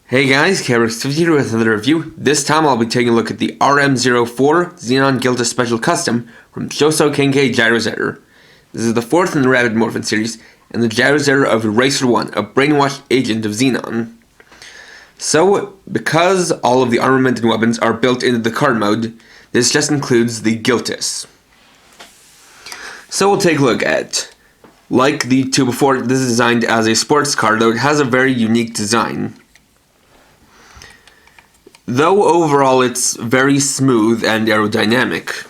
Hey guys, Gyrozetter here with another review. This time I'll be taking a look at the RM-04 Xenon Guiltice Special Custom from Chousoku Henkei Gyrozetter. This is the fourth in the Rapid Morphin series, and the Gyrozetter of Eraser 1, a brainwashed agent of Xenon. So, because all of the armament and weapons are built into the card mode, this just includes the Guiltice. So we'll take a look at, like the two before, this is designed as a sports card, though it has a very unique design. Though overall it's very smooth and aerodynamic,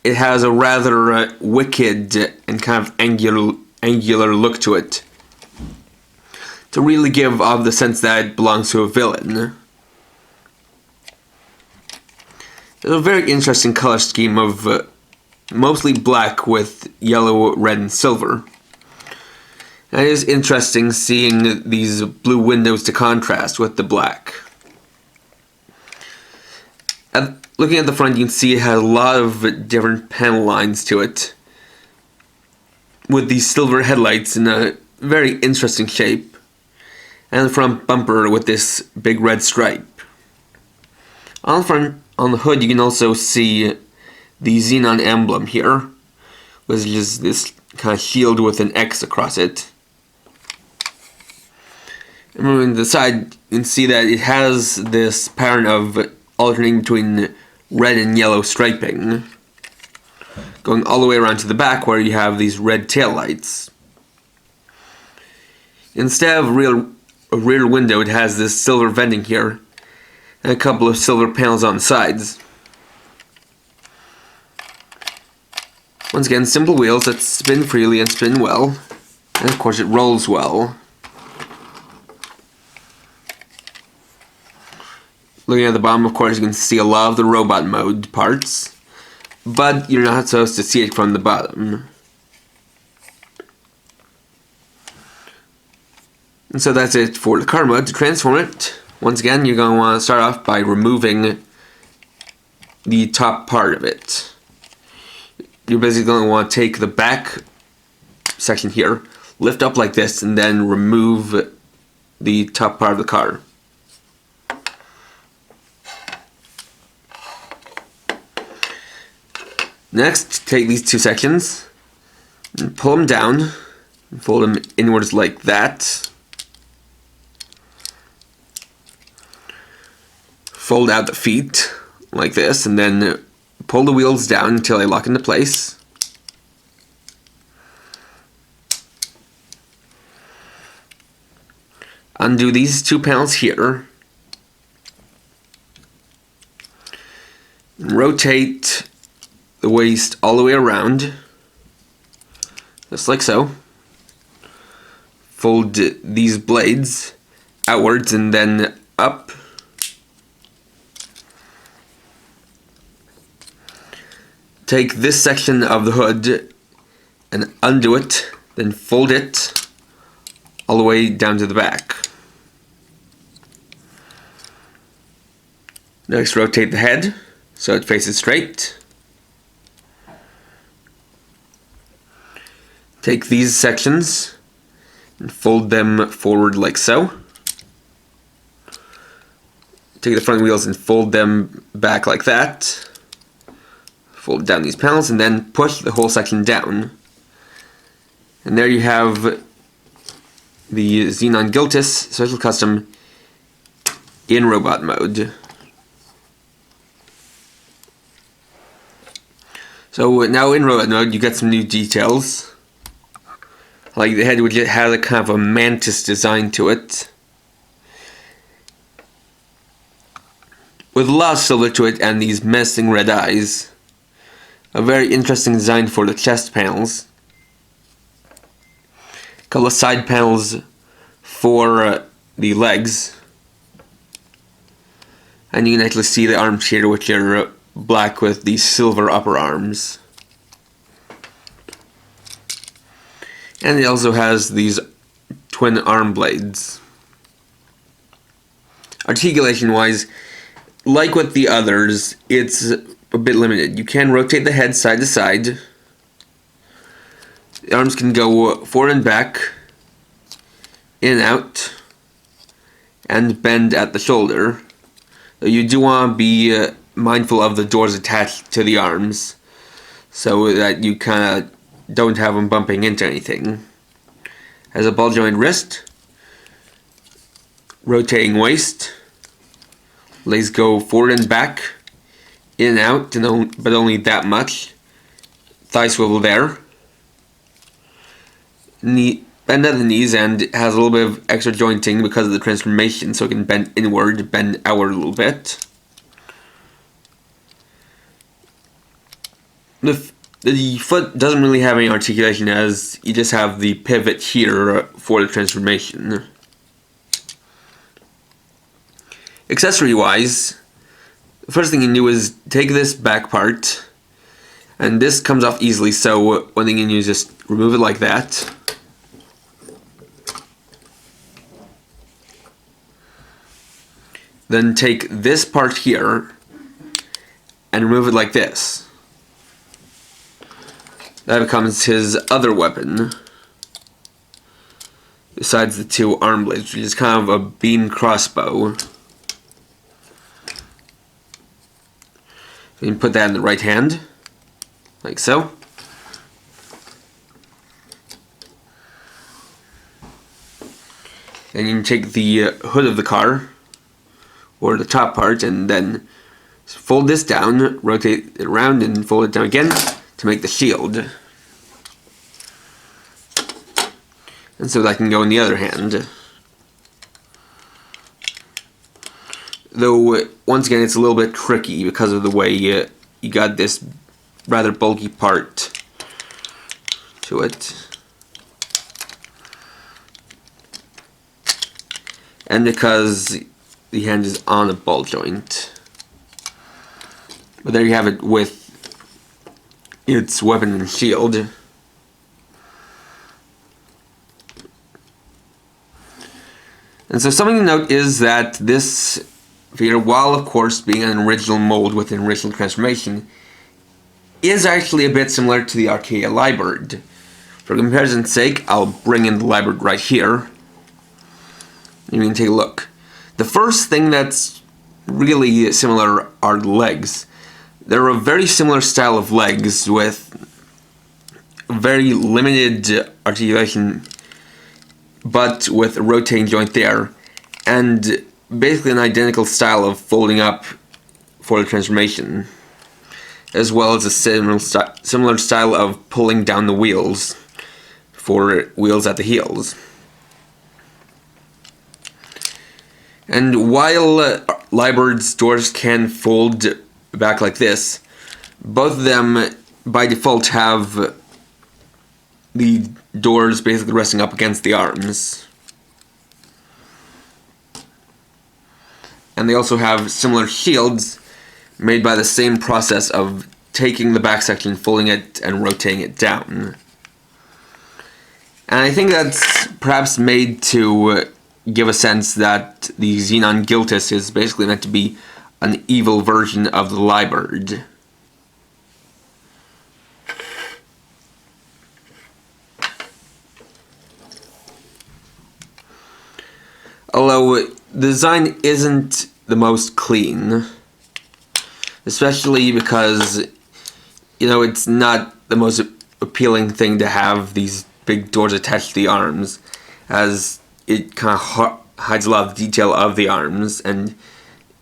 it has a rather wicked and kind of angular look to it, to really give off the sense that it belongs to a villain. There's a very interesting color scheme of mostly black with yellow, red, and silver. And it is interesting seeing these blue windows to contrast with the black. Looking at the front, you can see it has a lot of different panel lines to it, with these silver headlights in a very interesting shape, and the front bumper with this big red stripe. On the hood, you can also see the Xenon emblem here, which is this kind of shield with an X across it. And moving to the side, you can see that it has this pattern of alternating between red and yellow striping, going all the way around to the back where you have these red taillights. Instead of a rear window, it has this silver venting here, and a couple of silver panels on the sides. Once again, simple wheels that spin freely and spin well, and of course it rolls well. Looking at the bottom, of course, you can see a lot of the robot mode parts, but you're not supposed to see it from the bottom. And so that's it for the card mode. To transform it, once again, you're going to want to start off by removing the top part of it. You're basically going to want to take the back section here, lift up like this, and then remove the top part of the card. Next, take these two sections and pull them down and fold them inwards like that. Fold out the feet like this, and then pull the wheels down until they lock into place. Undo these two panels here. And rotate the waist all the way around, just like so. Fold these blades outwards and then up. Take this section of the hood and undo it, then fold it all the way down to the back. Next, rotate the head so it faces straight. Take these sections and fold them forward like so. Take the front wheels and fold them back like that. Fold down these panels and then push the whole section down. And there you have the Xenon Guiltice Special Custom in robot mode. So now in robot mode you get some new details. Like the head would have a kind of a mantis design to it, with a lot of silver to it and these menacing red eyes. A very interesting design for the chest panels. A couple of side panels for the legs. And you can actually see the arms here, which are black with these silver upper arms. And it also has these twin arm blades. Articulation wise, like with the others, it's a bit limited. You can rotate the head side to side. The arms can go forward and back, in and out, and bend at the shoulder. You do want to be mindful of the doors attached to the arms, so that you kind of don't have them bumping into anything. Has a ball joint wrist, rotating waist, legs go forward and back, in and out, but only that much. Thigh swivel there. Knee, bend at the knees, and it has a little bit of extra jointing because of the transformation, so it can bend inward, bend outward a little bit. The foot doesn't really have any articulation, as you just have the pivot here for the transformation. Accessory wise, the first thing you do is take this back part, and this comes off easily, so one thing you do is just remove it like that. Then take this part here and remove it like this. That becomes his other weapon, besides the two arm blades, which is kind of a beam crossbow. You can put that in the right hand, like so. Then you can take the hood of the car, or the top part, and then fold this down, rotate it around, and fold it down again to make the shield. And so that can go in the other hand. Though, once again, it's a little bit tricky because of the way you got this rather bulky part to it. And because the hand is on a ball joint. But there you have it with its weapon and shield. And so something to note is that this figure, while of course being an original mold with an original transformation, is actually a bit similar to the Archaea Liberd. For comparison's sake, I'll bring in the Liberd right here. You can take a look. The first thing that's really similar are the legs. They're a very similar style of legs with very limited articulation, but with a rotating joint there, and basically an identical style of folding up for the transformation, as well as a similar style of pulling down the wheels for wheels at the heels. And while Liberd's doors can fold back like this, both of them by default have the doors basically resting up against the arms. And they also have similar shields made by the same process of taking the back section, folding it, and rotating it down. And I think that's perhaps made to give a sense that the Xenon Guiltice is basically meant to be an evil version of the Liberd. Although the design isn't the most clean, especially because, you know, it's not the most appealing thing to have these big doors attached to the arms, as it kind of hides a lot of the detail of the arms and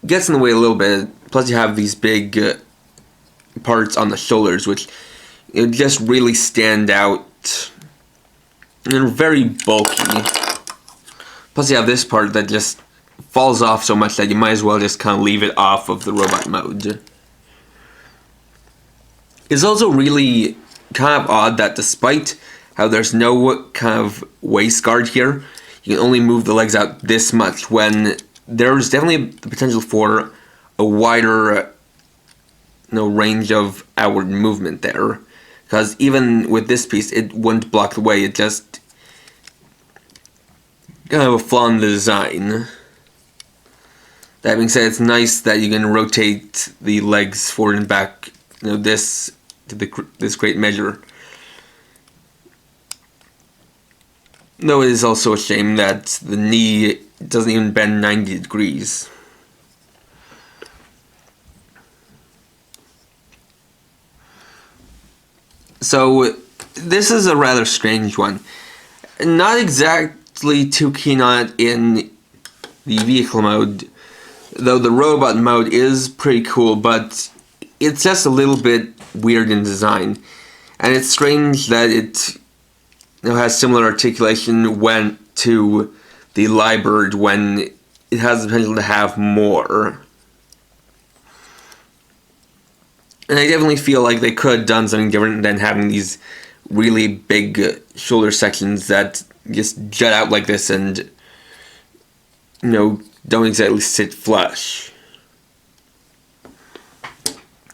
gets in the way a little bit. Plus you have these big parts on the shoulders, which just really stand out and are very bulky. Plus you have this part that just falls off so much that you might as well just kind of leave it off of the robot mode. It's also really kind of odd that despite how there's no kind of waist guard here, you can only move the legs out this much, when there's definitely the potential for a wider range of outward movement there. Because even with this piece, it wouldn't block the way, it just kind of a flaw in the design. That being said, it's nice that you can rotate the legs forward and back, this to this great measure. Though it is also a shame that the knee doesn't even bend 90 degrees. So, this is a rather strange one. Not exactly too keen on it in the vehicle mode, though the robot mode is pretty cool, but it's just a little bit weird in design. And it's strange that it has similar articulation to the Libird when it has the potential to have more. And I definitely feel like they could have done something different than having these really big shoulder sections that just jut out like this and, don't exactly sit flush.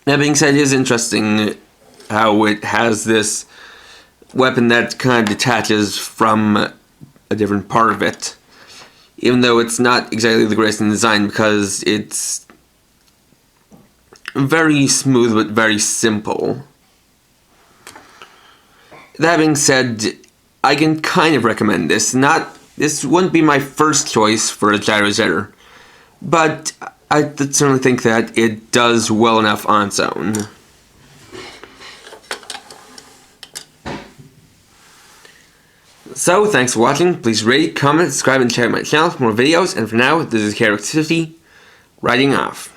That being said, it is interesting how it has this weapon that kind of detaches from a different part of it. Even though it's not exactly the greatest in design because it's very smooth but very simple. That being said, I can kind of recommend this. This wouldn't be my first choice for a Gyrozetter, but I certainly think that it does well enough on its own. So, thanks for watching. Please rate, comment, subscribe, and check out my channel for more videos. And for now, this is Gyrozetter Guiltice, writing off.